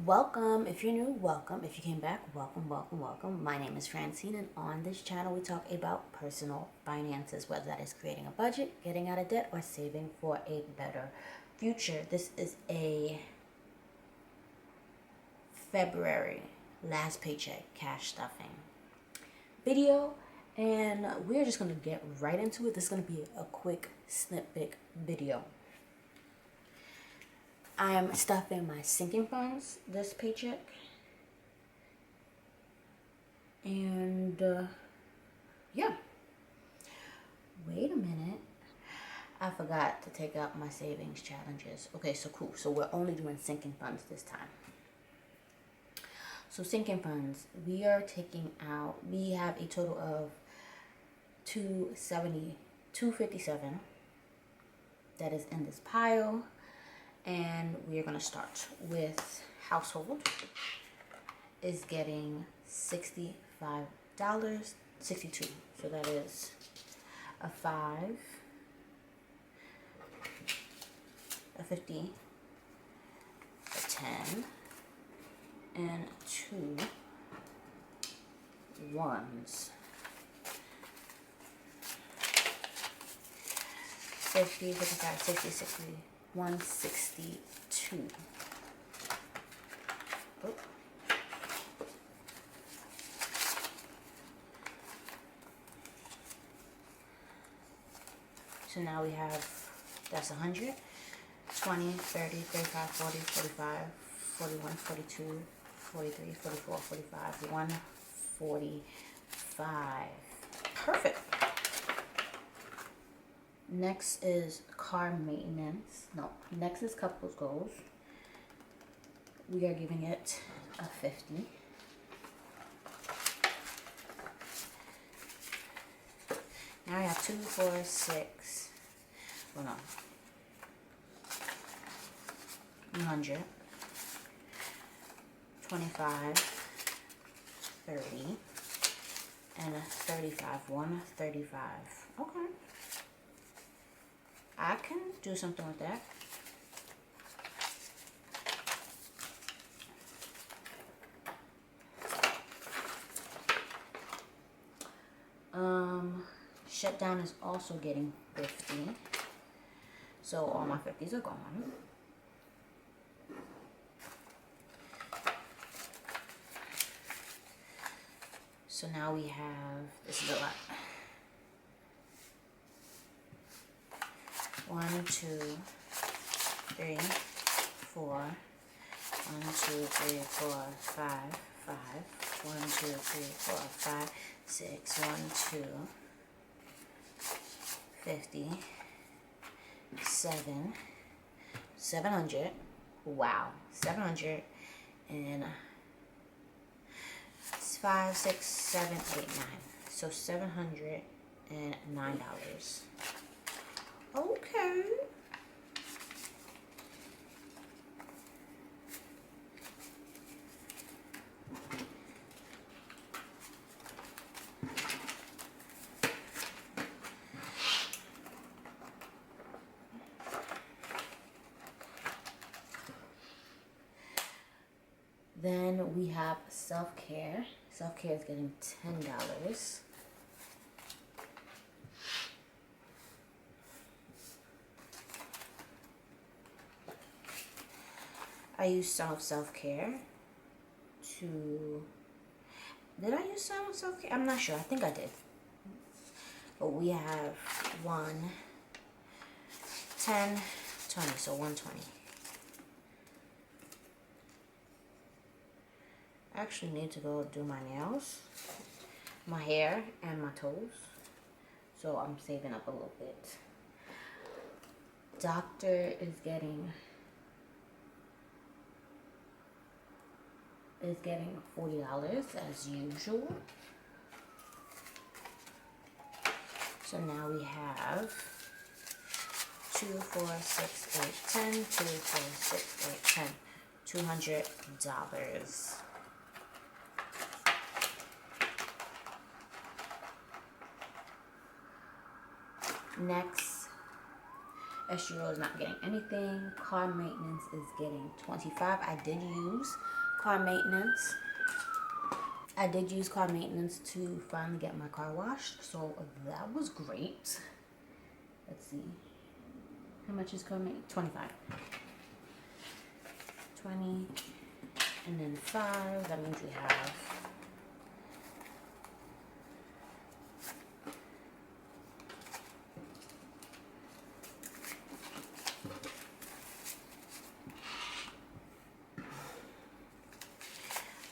Welcome. If you're new, welcome. If you came back, welcome. My name is Francine, and on this channel we talk about personal finances, whether that is creating a budget, getting out of debt, or saving for a better future. This is a February last paycheck cash stuffing video, and we're just going to get right into it. This is going to be a quick snippet video. I'm stuffing my sinking funds this paycheck. And yeah. Wait a minute. I forgot to take out my savings challenges. Okay, so cool. So we're only doing sinking funds this time. So sinking funds, we are taking out, we have a total of $257 that is in this pile. And we are going to start with household is getting $65, 62. So that is a 5, a 50, a 10, and 2 ones. 50, 55, 60, 60. 162. Oh. So now we have, that's 100, 20, 30, 35, 40, 45, 41, 42, 43, 44, 45, 145. Perfect. Next is car maintenance. No, next is couples goals. We are giving it a 50. Now I have 2, 4, 6. Well, no. 100. 25. 30. And a 35. 135. Okay. I can do something with that. Shutdown is also getting 50. So all my 50s are gone. So now we have, this is a lot. 1, 2, 3, 4. 1, 2, 3, 4, 5, 5. 1, 2, 3, 4, 5, 6. 1, 2, 50, 7, 700. Wow, 700 and 5, 6, 7, 8, 9. So $709. Okay. Then we have self-care. Self-care is getting $10. I used some of self-care to... Did I use some of self-care? I'm not sure. I think I did. But we have 1, 10, 20. So 120. I actually need to go do my nails, my hair, and my toes. So I'm saving up a little bit. Doctor is getting $40 as usual. So now we have 2, 4, 6, 8, 10. 2, 4, 6, 8, 10. $200. Next SGO is not getting anything. Car maintenance is getting 25. I did use car maintenance. To finally get my car washed, so that was great. Let's see. How much is car maintenance? 25. 20, and then 5. That means we have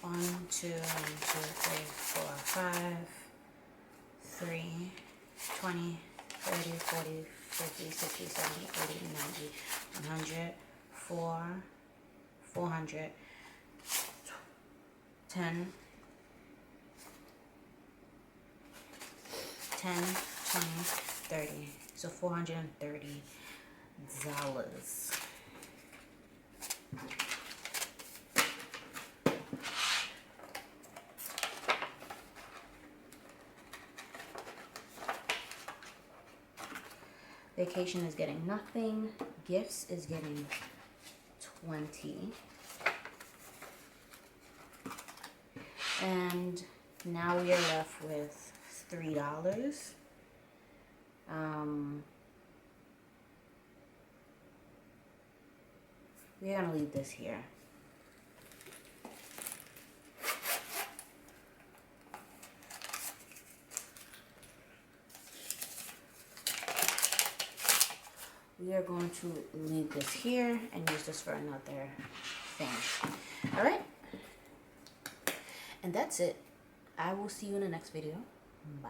one, two, 3, 4, 5, 3, 20, 30, 40, 50, 60, 70, 80, 90, 100, 400, 10, 10, 20, 30. So $430. Vacation is getting nothing. Gifts is getting 20. And now we are left with $3. We're gonna leave this here. We are going to leave this here and use this for another thing. All right. And that's it. I will see you in the next video. Bye.